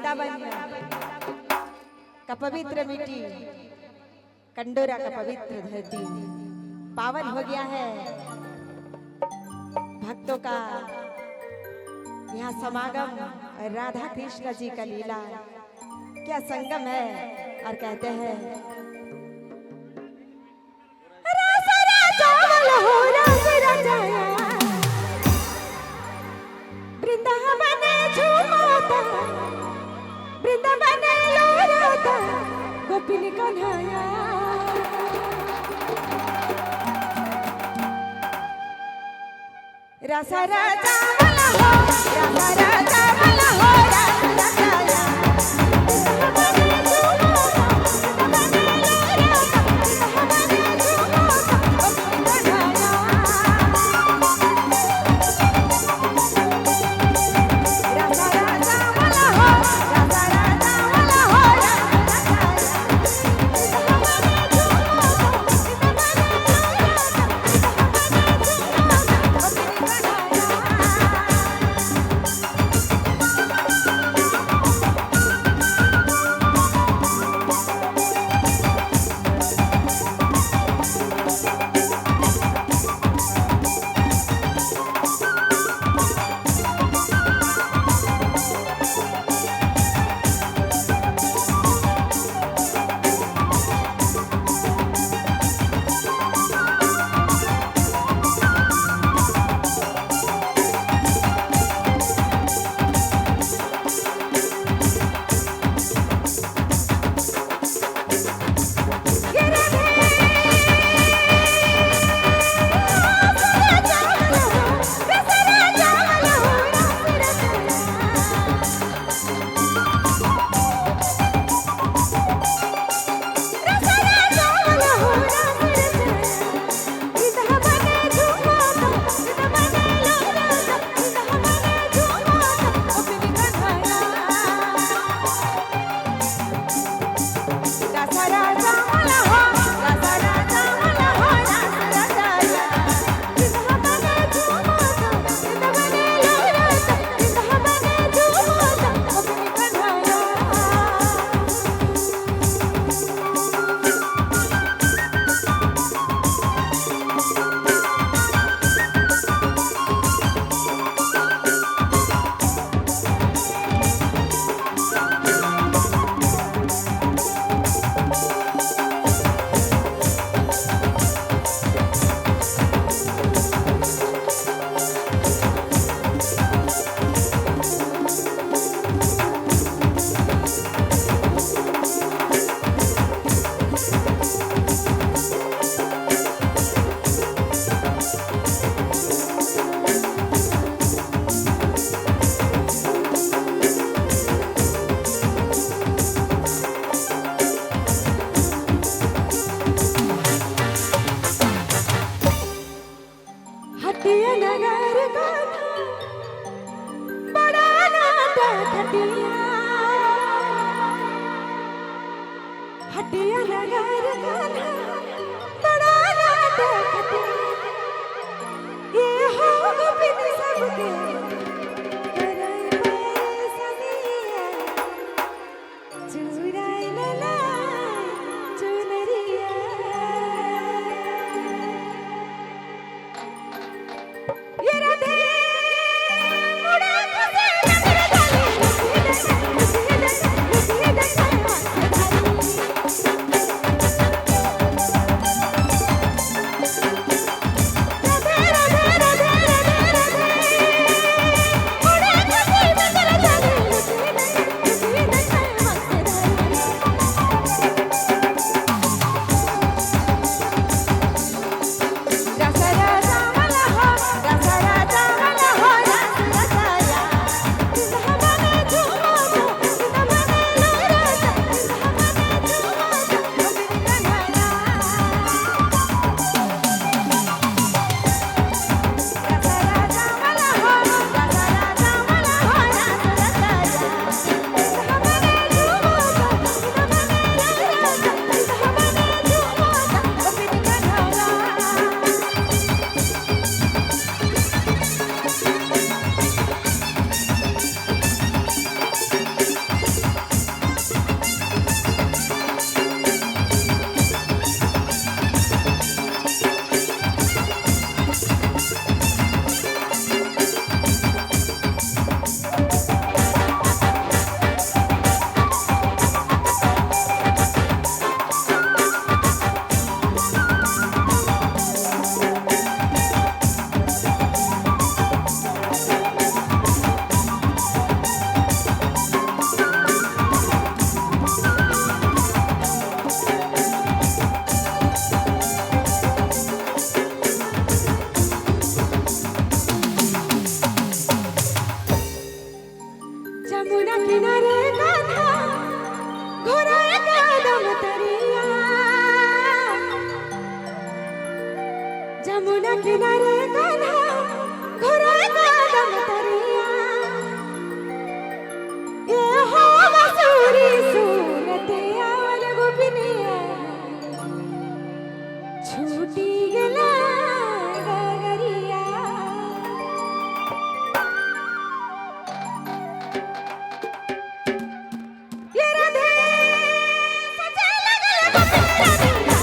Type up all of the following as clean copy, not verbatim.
वृंदावन का पवित्र मिट्टी, कंडोरा का पवित्र धरती पावन हो गया है। भक्तों का यहाँ समागम, राधा कृष्ण जी का लीला क्या संगम है। और कहते हैं गोपिनी कन्हैया रसा राजा वाला हो, रसा राजा वाला हो, रसा राजा हटिया नगर गाना बड़ा नाटक ये हो गोपिन सबके कराई पैसनिया चुराई लला चुनरिया ये राधे मुड़ा खुसे नगर गाली जमुना किनारे कान्हा घोड़ा कदम तरिया ये हो मसूरी सूरते आवल गोपिनिया छूटी गेला गगरिया ये राधे सचे लगल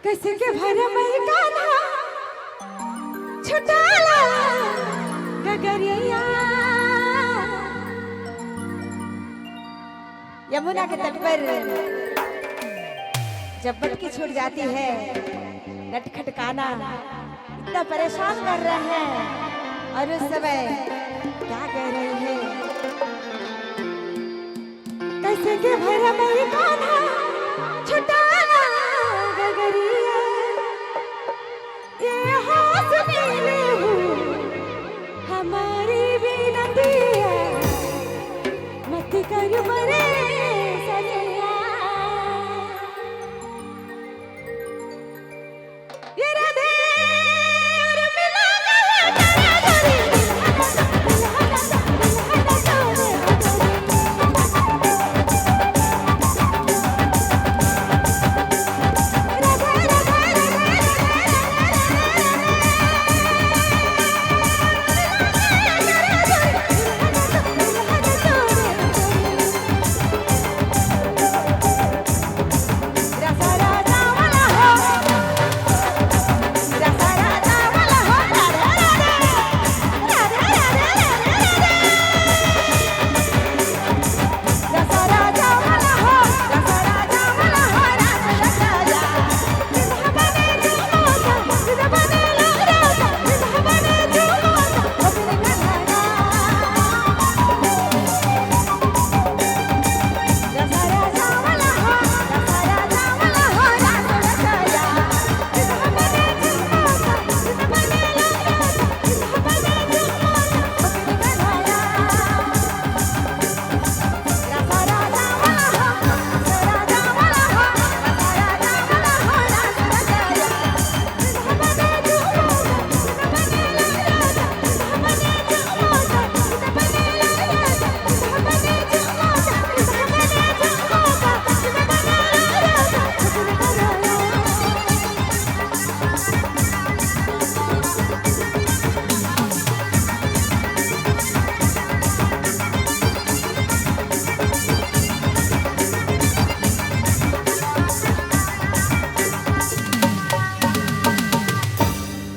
कैसे के भर मई कान्हा छुटाला गगरिया यमुना के तट पर जब बटकी छूट जाती है नटखट कान्हा इतना परेशान कर रहे हैं और उस समय क्या कह रहे हैं कैसे के भर मई कान्हा छुटाला गगरिया ये हाथ मिले हूँ हमारी विनतिया मत कर मरे सजया ये राधे और मिला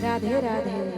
राधे राधे।